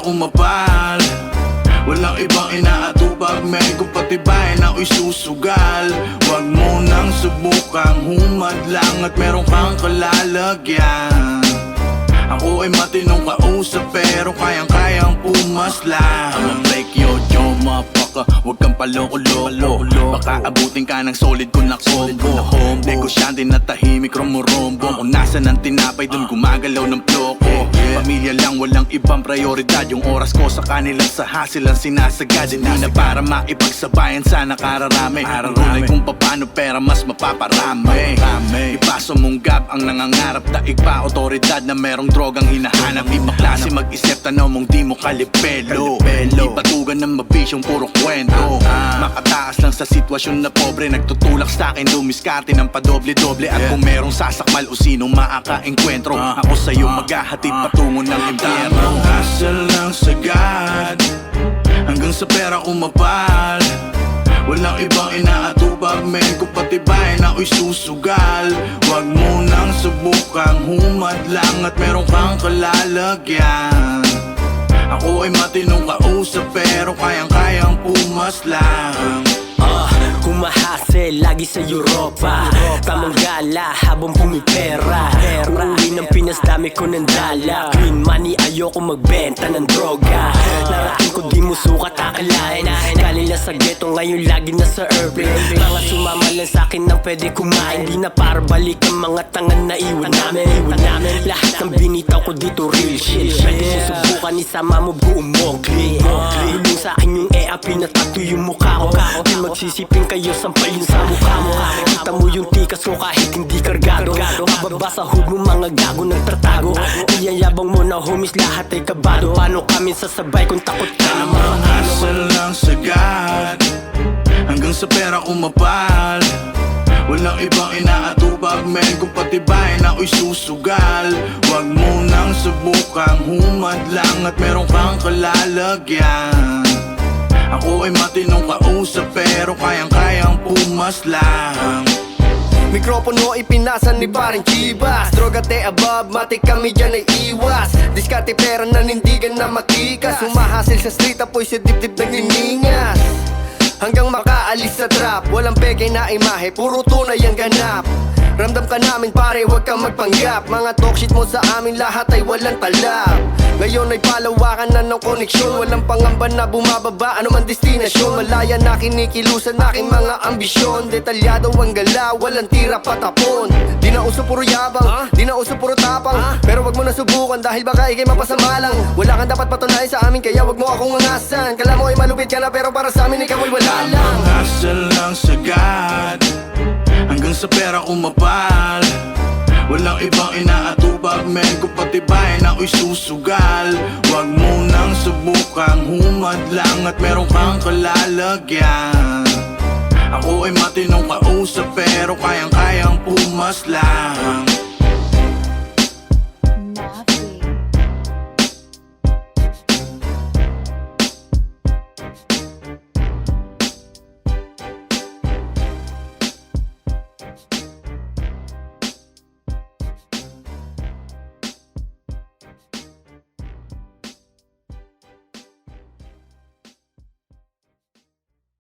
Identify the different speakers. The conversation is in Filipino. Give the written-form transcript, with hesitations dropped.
Speaker 1: umapal. Walang ibang inaatupag, may kupatibay na ako'y susugal. Huwag mo nang subukang humadlang at meron kang kalalagyan. Ako ay matinong kausap pero kayang-kayang pumaslang. I'ma break your jaw, motherfucker, huwag kang paloko-loko. Baka abutin ka ng solid ko na combo. Negosyante na tahimik, rumurombo. Kung nasan ang tinapay, dun gumagalaw ng ploko. Pamilya lang, walang ibang prioridad. Yung oras ko sa kanilang sa hassle ang sinasagad. Hindi na para maipagsabayan sa nakararami. Tunay kung paano pera mas mapaparami. Ipaso mong gap ang nangangarap, daig pa otoridad na merong drogang hinahanap. Ibang klase mag-isip, tanaw mong di mo kalipelo. Di patugan ng mabisyong puro kwento. Makataas lang sa sitwasyon na pobre, nagtutulak sa akin dumiskarte ng padoble-doble. At kung merong sasakmal o sinong maaka-enkwentro, ako sa'yo maghahatid patungo ng impyerno. Tamang asal lang sagad hanggang sa pera umapal. Walang ibang inaatubag, men kupatibay na ako'y susugal. Huwag mo nang subukang humadlang at meron kang kalalagyan. Ako ay matinong kausap pero kayang-kayang pumaslang.
Speaker 2: Humahasel lagi sa Europa, tamang gala habang pumipera. Uuwi ng Pinas, dami ko ng dala. Clean money, ayoko magbenta ng droga. Narating ko di mo sukat akalain. Galing lang sa ghetto, ngayon lagi na sa urban. Mga sumama lang sa'kin nang pwede kumain. Di na para balik ang mga tangan na iwan namin. Lahat ng binitaw ko dito real shit. Pwede mo subukan, isama mo buong Mowgli. Ilong sa'kin yung EAP na tattoo yung mukha ko. Di magsisipin kayo, sampalin sa mukha mo. Kita mo yung tikas ko kahit hindi kargado. Mababa sa hood mo, mga gago nagtatago. Iyayabang mo na homies, lahat ay kabado. Paano kami sasabay kung takot ka na mga
Speaker 1: asal lang sagad hanggang sa pera umapal. Walang ibang inaatubag, men kupatibay na ako'y susugal. Huwag mo nang subukang humadlang at meron kang kalalagyan. Ako ay matinong kausap pero kayang-kayang pumaslang.
Speaker 3: Mikropono ipinasan ni paring Chivas. Droga te above, matik kami dyan ay iwas. Diskarte pera nanindigan na matikas. Humahasil sa street, apoy sa dibdib nagniningas. Hanggang makaalis sa trap, walang peke na imahe, puro tunay ang ganap. Ramdam ka namin pare, huwag kang magpanggap. Mga talk shit mo sa amin, lahat ay walang talab. Ngayon ay palawakan na ng koneksyon. Walang pangamba na bumababa, ano man destinasyon. Malaya na kinikilusan aking mga ambisyon. Detalyado ang galaw, walang tira patapon. Di na uso puro yabang, di na uso puro tapang. Pero wag mo na subukan dahil baka ikay mapasama lang. Wala kang dapat patunayan sa amin, kaya wag mo akong angasan. Kala mo ay malupit ka na pero para sa amin ikaw ay wala lang.
Speaker 1: Asal lang sagad hanggang sa pera umapal. Walang ibang inaatubag, men kupatibay na ako'y susugal. Huwag mo nang subukang humadlang at meron kang kalalagyan. Ako ay matinong kausap pero kayang-kayang pumaslang.